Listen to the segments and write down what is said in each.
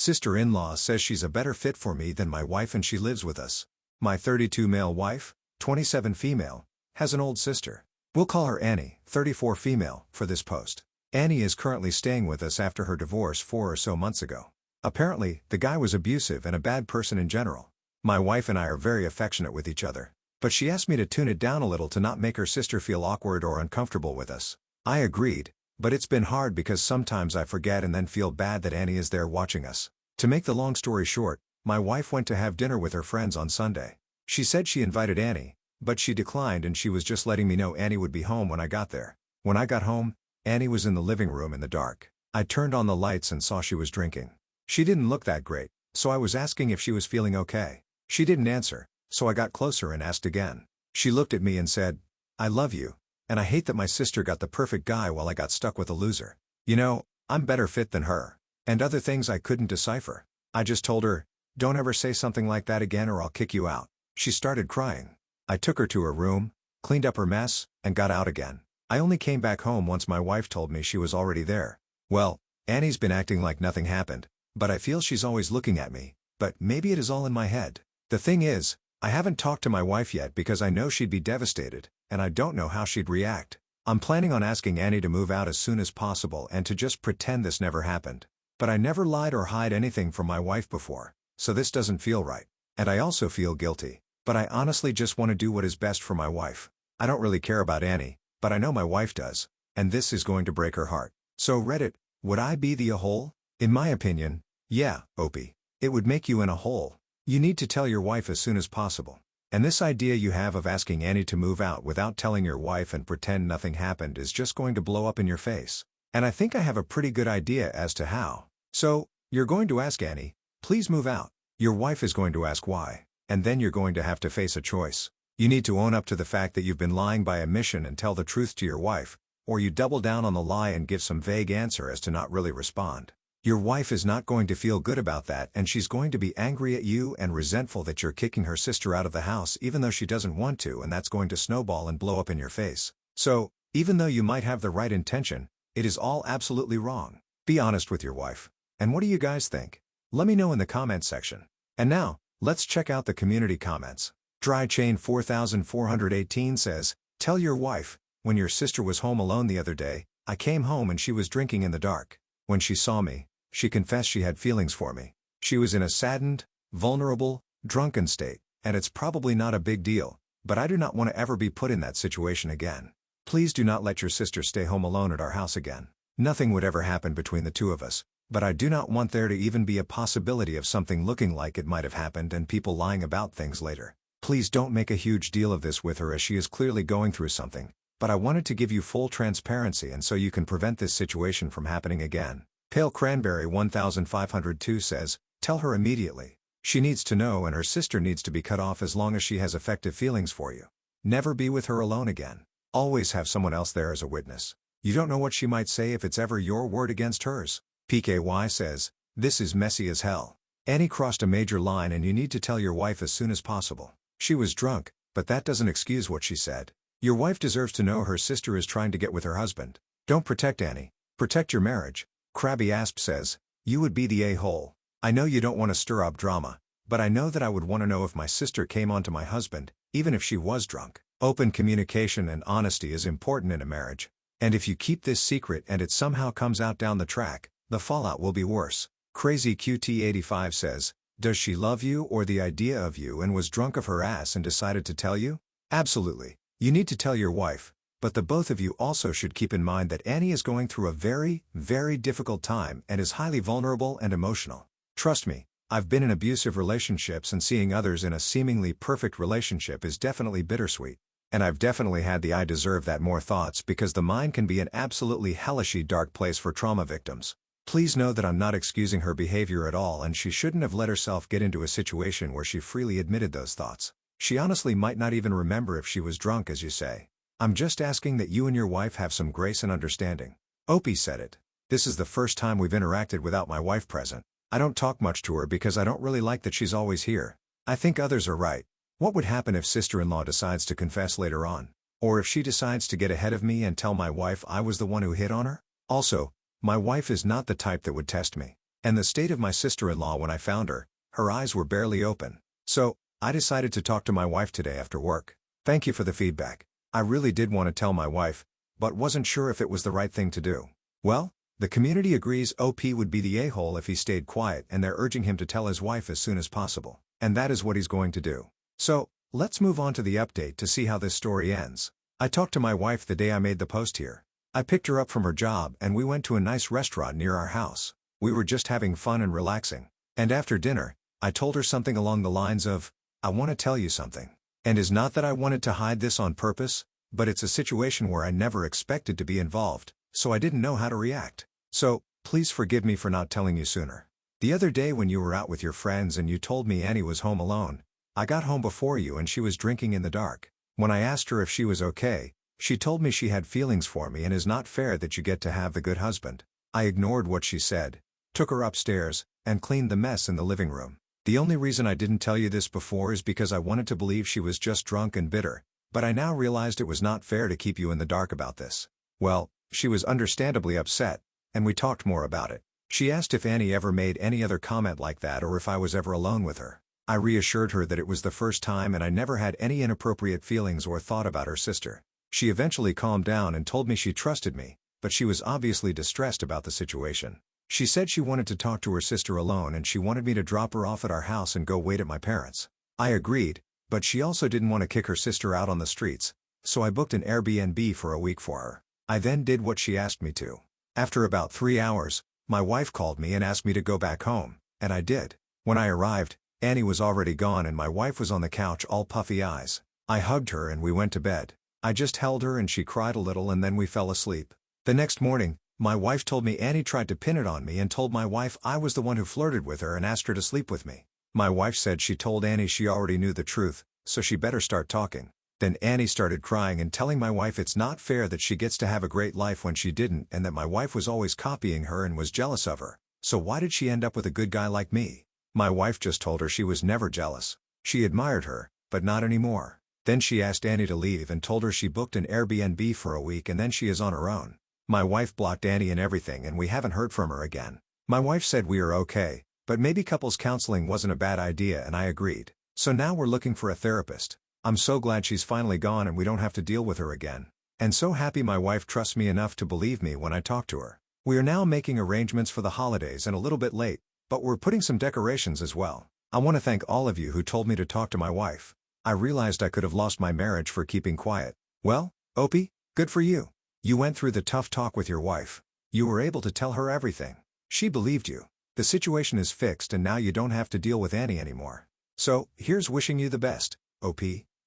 Sister-in-law says she's a better fit for me than my wife and she lives with us. My 32 male wife, 27 female, has an old sister. We'll call her Annie, 34 female, for this post. Annie is currently staying with us after her divorce 4 or so months ago. Apparently, the guy was abusive and a bad person in general. My wife and I are very affectionate with each other, but she asked me to tune it down a little to not make her sister feel awkward or uncomfortable with us. I agreed, but it's been hard because sometimes I forget and then feel bad that Annie is there watching us. To make the long story short, my wife went to have dinner with her friends on Sunday. She said she invited Annie, but she declined and she was just letting me know Annie would be home when I got there. When I got home, Annie was in the living room in the dark. I turned on the lights and saw she was drinking. She didn't look that great, so I was asking if she was feeling okay. She didn't answer, so I got closer and asked again. She looked at me and said, "I love you, and I hate that my sister got the perfect guy while I got stuck with a loser. You know, I'm better fit than her." And other things I couldn't decipher. I just told her, "Don't ever say something like that again or I'll kick you out." She started crying. I took her to her room, cleaned up her mess, and got out again. I only came back home once my wife told me she was already there. Well, Annie's been acting like nothing happened, but I feel she's always looking at me, but maybe it is all in my head. The thing is, I haven't talked to my wife yet because I know she'd be devastated, and I don't know how she'd react. I'm planning on asking Annie to move out as soon as possible and to just pretend this never happened. But I never lied or hide anything from my wife before, so this doesn't feel right. And I also feel guilty, but I honestly just want to do what is best for my wife. I don't really care about Annie, but I know my wife does, and this is going to break her heart. So Reddit, would I be the a-hole? In my opinion, yeah, Opie. It would make you in a hole. You need to tell your wife as soon as possible. And this idea you have of asking Annie to move out without telling your wife and pretend nothing happened is just going to blow up in your face. And I think I have a pretty good idea as to how. So, you're going to ask Annie, "Please move out." Your wife is going to ask why, and then you're going to have to face a choice. You need to own up to the fact that you've been lying by omission and tell the truth to your wife, or you double down on the lie and give some vague answer as to not really respond. Your wife is not going to feel good about that and she's going to be angry at you and resentful that you're kicking her sister out of the house even though she doesn't want to, and that's going to snowball and blow up in your face. So, even though you might have the right intention, it is all absolutely wrong. Be honest with your wife. And what do you guys think? Let me know in the comments section. And now, let's check out the community comments. Dry Chain 4418 says, "Tell your wife, when your sister was home alone the other day, I came home and she was drinking in the dark. When she saw me, she confessed she had feelings for me. She was in a saddened, vulnerable, drunken state, and it's probably not a big deal, but I do not want to ever be put in that situation again. Please do not let your sister stay home alone at our house again. Nothing would ever happen between the two of us, but I do not want there to even be a possibility of something looking like it might have happened and people lying about things later. Please don't make a huge deal of this with her as she is clearly going through something, but I wanted to give you full transparency and so you can prevent this situation from happening again." Pale Cranberry 1502 says, "Tell her immediately. She needs to know and her sister needs to be cut off as long as she has affective feelings for you. Never be with her alone again. Always have someone else there as a witness. You don't know what she might say if it's ever your word against hers." PKY says, "This is messy as hell. Annie crossed a major line and you need to tell your wife as soon as possible. She was drunk, but that doesn't excuse what she said. Your wife deserves to know her sister is trying to get with her husband. Don't protect Annie. Protect your marriage." Krabby Asp says, "You would be the a-hole. I know you don't want to stir up drama, but I know that I would want to know if my sister came on to my husband, even if she was drunk. Open communication and honesty is important in a marriage. And if you keep this secret and it somehow comes out down the track, the fallout will be worse." Crazy QT85 says, "Does she love you or the idea of you and was drunk of her ass and decided to tell you?" Absolutely. You need to tell your wife, but the both of you also should keep in mind that Annie is going through a very, very difficult time and is highly vulnerable and emotional. Trust me, I've been in abusive relationships and seeing others in a seemingly perfect relationship is definitely bittersweet. And I've definitely had the "I deserve that" more thoughts because the mind can be an absolutely hellishly dark place for trauma victims. Please know that I'm not excusing her behavior at all and she shouldn't have let herself get into a situation where she freely admitted those thoughts. She honestly might not even remember if she was drunk as you say. I'm just asking that you and your wife have some grace and understanding." Opie said it. "This is the first time we've interacted without my wife present. I don't talk much to her because I don't really like that she's always here. I think others are right. What would happen if sister-in-law decides to confess later on? Or if she decides to get ahead of me and tell my wife I was the one who hit on her? Also, my wife is not the type that would test me. And the state of my sister-in-law when I found her, her eyes were barely open. So, I decided to talk to my wife today after work. Thank you for the feedback. I really did want to tell my wife, but wasn't sure if it was the right thing to do. Well, the community agrees OP would be the a-hole if he stayed quiet, and they're urging him to tell his wife as soon as possible. And that is what he's going to do. So, let's move on to the update to see how this story ends. I talked to my wife the day I made the post here. I picked her up from her job and we went to a nice restaurant near our house. We were just having fun and relaxing. And after dinner, I told her something along the lines of, I want to tell you something. And it's not that I wanted to hide this on purpose, but it's a situation where I never expected to be involved, so I didn't know how to react. So, please forgive me for not telling you sooner. The other day when you were out with your friends and you told me Annie was home alone, I got home before you and she was drinking in the dark. When I asked her if she was okay, she told me she had feelings for me and it's not fair that you get to have the good husband. I ignored what she said, took her upstairs, and cleaned the mess in the living room. The only reason I didn't tell you this before is because I wanted to believe she was just drunk and bitter, but I now realized it was not fair to keep you in the dark about this. Well, she was understandably upset, and we talked more about it. She asked if Annie ever made any other comment like that or if I was ever alone with her. I reassured her that it was the first time and I never had any inappropriate feelings or thought about her sister. She eventually calmed down and told me she trusted me, but she was obviously distressed about the situation. She said she wanted to talk to her sister alone and she wanted me to drop her off at our house and go wait at my parents'. I agreed, but she also didn't want to kick her sister out on the streets, so I booked an Airbnb for a week for her. I then did what she asked me to. After about 3 hours, my wife called me and asked me to go back home, and I did. When I arrived, Annie was already gone and my wife was on the couch all puffy eyes. I hugged her and we went to bed. I just held her and she cried a little and then we fell asleep. The next morning, my wife told me Annie tried to pin it on me and told my wife I was the one who flirted with her and asked her to sleep with me. My wife said she told Annie she already knew the truth, so she better start talking. Then Annie started crying and telling my wife it's not fair that she gets to have a great life when she didn't and that my wife was always copying her and was jealous of her. So why did she end up with a good guy like me? My wife just told her she was never jealous. She admired her, but not anymore. Then she asked Annie to leave and told her she booked an Airbnb for a week and then she is on her own. My wife blocked Annie and everything and we haven't heard from her again. My wife said we are okay, but maybe couples counseling wasn't a bad idea and I agreed. So now we're looking for a therapist. I'm so glad she's finally gone and we don't have to deal with her again. And so happy my wife trusts me enough to believe me when I talk to her. We are now making arrangements for the holidays and a little bit late, but we're putting some decorations as well. I want to thank all of you who told me to talk to my wife. I realized I could have lost my marriage for keeping quiet. Well, Opie, good for you. You went through the tough talk with your wife. You were able to tell her everything. She believed you. The situation is fixed and now you don't have to deal with Annie anymore. So, here's wishing you the best, OP.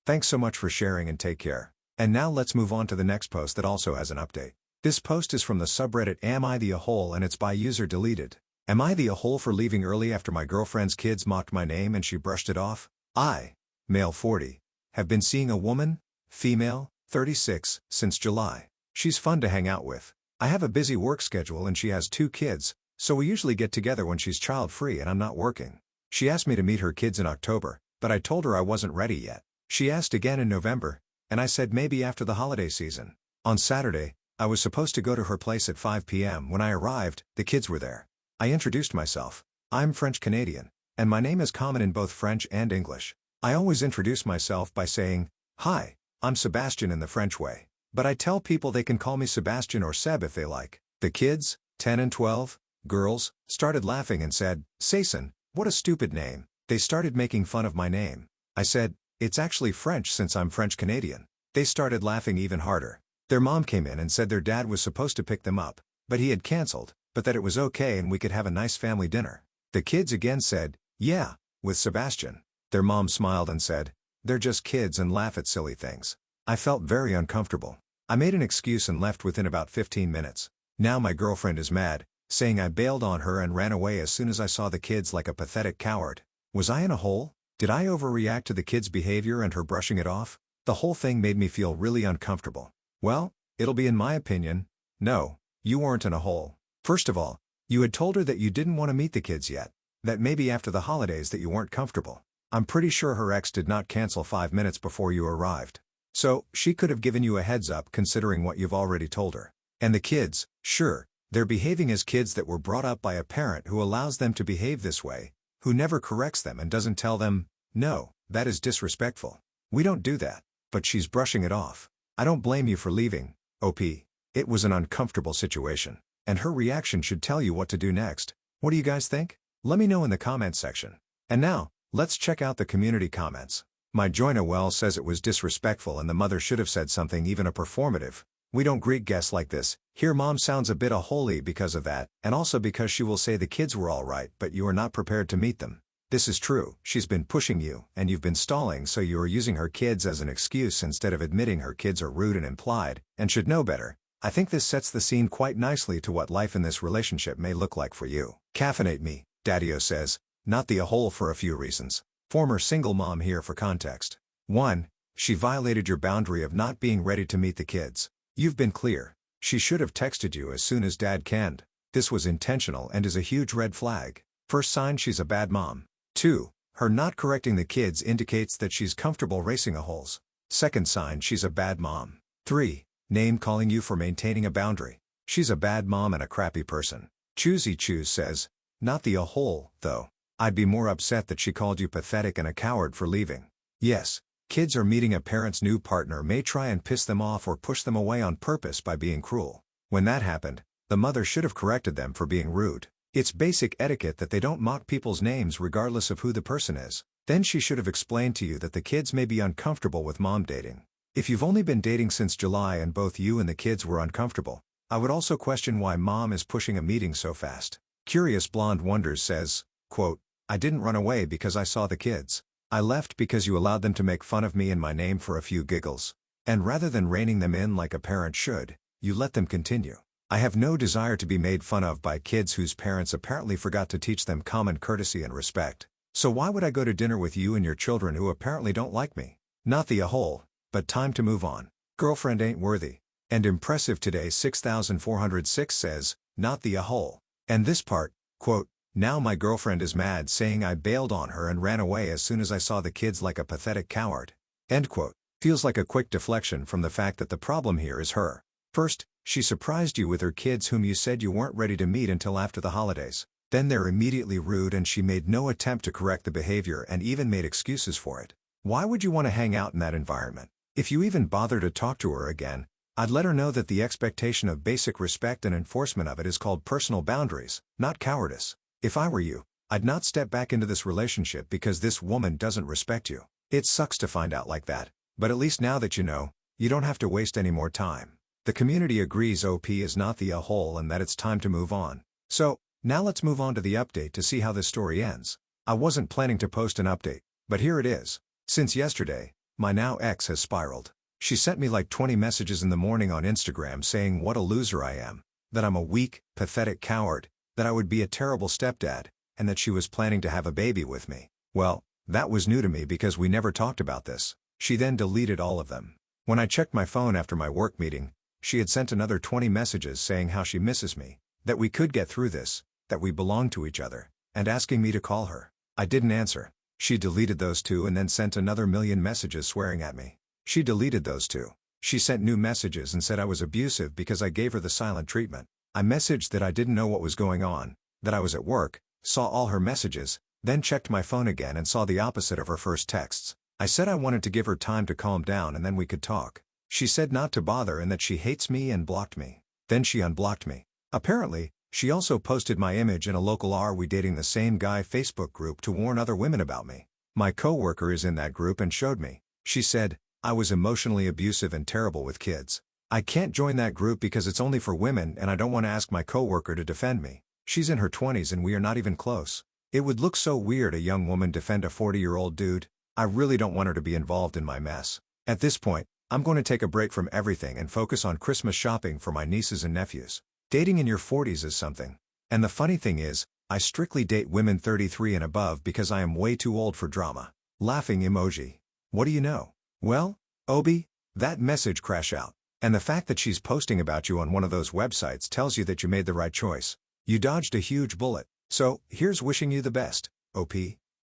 Thanks so much for sharing and take care. And now let's move on to the next post that also has an update. This post is from the subreddit Am I the A-hole and it's by user deleted. Am I the A-hole for leaving early after my girlfriend's kids mocked my name and she brushed it off? I, male 40, have been seeing a woman, female, 36, since July. She's fun to hang out with. I have a busy work schedule and she has 2 kids, so we usually get together when she's child-free and I'm not working. She asked me to meet her kids in October, but I told her I wasn't ready yet. She asked again in November, and I said maybe after the holiday season. On Saturday, I was supposed to go to her place at 5 p.m. When I arrived, the kids were there. I introduced myself. I'm French Canadian, and my name is common in both French and English. I always introduce myself by saying, "Hi, I'm Sebastian" in the French way. But I tell people they can call me Sebastian or Seb if they like. The kids, 10 and 12, girls, started laughing and said, "Saison, what a stupid name." They started making fun of my name. I said, "It's actually French since I'm French Canadian." They started laughing even harder. Their mom came in and said their dad was supposed to pick them up, but he had canceled, but that it was okay and we could have a nice family dinner. The kids again said, "Yeah, with Sebastian." Their mom smiled and said, "They're just kids and laugh at silly things." I felt very uncomfortable. I made an excuse and left within about 15 minutes. Now my girlfriend is mad, saying I bailed on her and ran away as soon as I saw the kids like a pathetic coward. Was I in a hole? Did I overreact to the kids' behavior and her brushing it off? The whole thing made me feel really uncomfortable. Well, it'll be in my opinion, no, you weren't in a hole. First of all, you had told her that you didn't want to meet the kids yet, that maybe after the holidays that you weren't comfortable. I'm pretty sure her ex did not cancel 5 minutes before you arrived. So, she could have given you a heads up considering what you've already told her. And the kids, sure, They're behaving as kids that were brought up by a parent who allows them to behave this way, who never corrects them and doesn't tell them, no, that is disrespectful. We don't do that. But she's brushing it off. I don't blame you for leaving, OP. It was an uncomfortable situation. And her reaction should tell you what to do next. What do you guys think? Let me know in the comments section. And now, let's check out the community comments. My Joy Noel says it was disrespectful and the mother should have said something, even a performative. We don't greet guests like this. Here mom sounds a bit holy because of that, and also because she will say the kids were alright but you are not prepared to meet them. This is true, she's been pushing you, and you've been stalling, so you are using her kids as an excuse instead of admitting her kids are rude and implied, and should know better. I think this sets the scene quite nicely to what life in this relationship may look like for you. Caffeinate me, Daddy-O says, not the a-hole for a few reasons. Former single mom here for context. 1. She violated your boundary of not being ready to meet the kids. You've been clear. She should have texted you as soon as Dad canned. This was intentional and is a huge red flag. First sign she's a bad mom. 2. Her not correcting the kids indicates that she's comfortable racing a-holes. Second sign she's a bad mom. 3. Name calling you for maintaining a boundary. She's a bad mom and a crappy person. Choosy Choose says, not the a-hole, though. I'd be more upset that she called you pathetic and a coward for leaving. Yes, kids are meeting a parent's new partner may try and piss them off or push them away on purpose by being cruel. When that happened, the mother should have corrected them for being rude. It's basic etiquette that they don't mock people's names regardless of who the person is. Then she should have explained to you that the kids may be uncomfortable with mom dating. If you've only been dating since July and both you and the kids were uncomfortable, I would also question why mom is pushing a meeting so fast. Curious Blonde Wonders says, quote, I didn't run away because I saw the kids. I left because you allowed them to make fun of me and my name for a few giggles. And rather than reining them in like a parent should, you let them continue. I have no desire to be made fun of by kids whose parents apparently forgot to teach them common courtesy and respect. So why would I go to dinner with you and your children who apparently don't like me? Not the a-hole, but time to move on. Girlfriend ain't worthy. And Impressive Today 6406 says, not the a-hole. And this part, quote, now my girlfriend is mad saying I bailed on her and ran away as soon as I saw the kids like a pathetic coward. End quote. Feels like a quick deflection from the fact that the problem here is her. First, she surprised you with her kids whom you said you weren't ready to meet until after the holidays. Then they're immediately rude and she made no attempt to correct the behavior and even made excuses for it. Why would you want to hang out in that environment? If you even bother to talk to her again, I'd let her know that the expectation of basic respect and enforcement of it is called personal boundaries, not cowardice. If I were you, I'd not step back into this relationship because this woman doesn't respect you. It sucks to find out like that, but at least now that you know, you don't have to waste any more time. The community agrees OP is not the a-hole and that it's time to move on. So, now let's move on to the update to see how this story ends. I wasn't planning to post an update, but here it is. Since yesterday, my now ex has spiraled. She sent me like 20 messages in the morning on Instagram saying what a loser I am, that I'm a weak, pathetic coward, that I would be a terrible stepdad, and that she was planning to have a baby with me. Well, that was new to me because we never talked about this. She then deleted all of them. When I checked my phone after my work meeting, she had sent another 20 messages saying how she misses me, that we could get through this, that we belong to each other, and asking me to call her. I didn't answer. She deleted those two and then sent another million messages swearing at me. She deleted those two. She sent new messages and said I was abusive because I gave her the silent treatment. I messaged that I didn't know what was going on, that I was at work, saw all her messages, then checked my phone again and saw the opposite of her first texts. I said I wanted to give her time to calm down and then we could talk. She said not to bother and that she hates me and blocked me. Then she unblocked me. Apparently, she also posted my image in a local Are We Dating the Same Guy Facebook group to warn other women about me. My coworker is in that group and showed me. She said, I was emotionally abusive and terrible with kids. I can't join that group because it's only for women and I don't want to ask my coworker to defend me. She's in her 20s and we are not even close. It would look so weird a young woman defend a 40-year-old dude. I really don't want her to be involved in my mess. At this point, I'm going to take a break from everything and focus on Christmas shopping for my nieces and nephews. Dating in your 40s is something. And the funny thing is, I strictly date women 33 and above because I am way too old for drama. Laughing emoji. What do you know? Well, Obi, that message crash out. And the fact that she's posting about you on one of those websites tells you that you made the right choice. You dodged a huge bullet. So, here's wishing you the best, OP.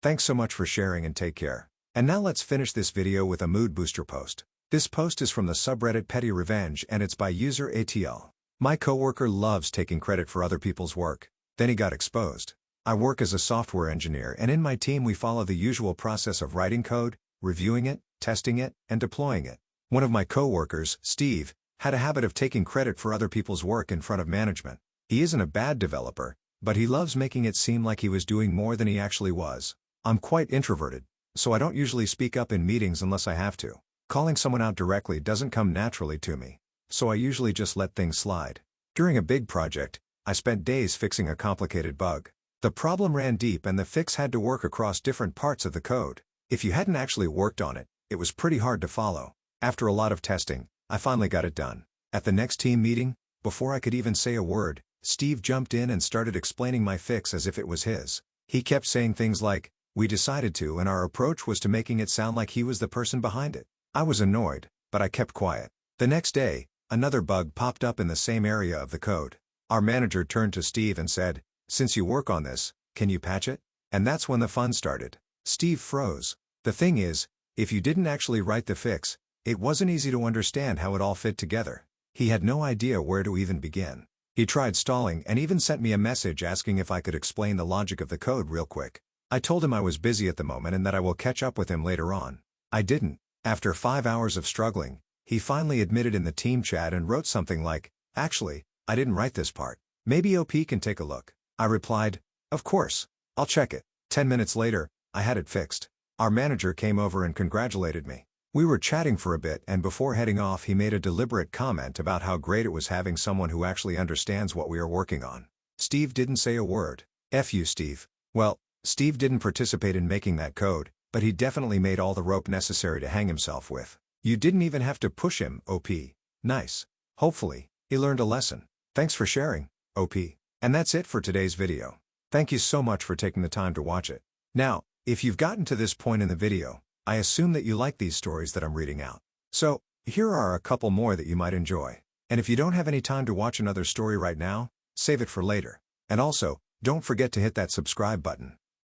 Thanks so much for sharing and take care. And now let's finish this video with a mood booster post. This post is from the subreddit Petty Revenge and it's by user ATL. My coworker loves taking credit for other people's work. Then he got exposed. I work as a software engineer, and in my team we follow the usual process of writing code, reviewing it, testing it, and deploying it. One of my coworkers, Steve, had a habit of taking credit for other people's work in front of management. He isn't a bad developer, but he loves making it seem like he was doing more than he actually was. I'm quite introverted, so I don't usually speak up in meetings unless I have to. Calling someone out directly doesn't come naturally to me, so I usually just let things slide. During a big project, I spent days fixing a complicated bug. The problem ran deep and the fix had to work across different parts of the code. If you hadn't actually worked on it, it was pretty hard to follow. After a lot of testing, I finally got it done. At the next team meeting, before I could even say a word, Steve jumped in and started explaining my fix as if it was his. He kept saying things like, "We decided to," and our approach was to making it sound like he was the person behind it. I was annoyed, but I kept quiet. The next day, another bug popped up in the same area of the code. Our manager turned to Steve and said, "Since you work on this, can you patch it?" And that's when the fun started. Steve froze. The thing is, if you didn't actually write the fix, it wasn't easy to understand how it all fit together. He had no idea where to even begin. He tried stalling and even sent me a message asking if I could explain the logic of the code real quick. I told him I was busy at the moment and that I will catch up with him later on. I didn't. After 5 hours of struggling, he finally admitted in the team chat and wrote something like, "Actually, I didn't write this part. Maybe OP can take a look." I replied, "Of course, I'll check it." 10 minutes later, I had it fixed. Our manager came over and congratulated me. We were chatting for a bit, and before heading off he made a deliberate comment about how great it was having someone who actually understands what we are working on. Steve didn't say a word. F you, Steve. Well, Steve didn't participate in making that code, but he definitely made all the rope necessary to hang himself with. You didn't even have to push him, OP. Nice. Hopefully, he learned a lesson. Thanks for sharing, OP. And that's it for today's video. Thank you so much for taking the time to watch it. Now, if you've gotten to this point in the video, I assume that you like these stories that I'm reading out. So, here are a couple more that you might enjoy. And if you don't have any time to watch another story right now, save it for later. And also, don't forget to hit that subscribe button.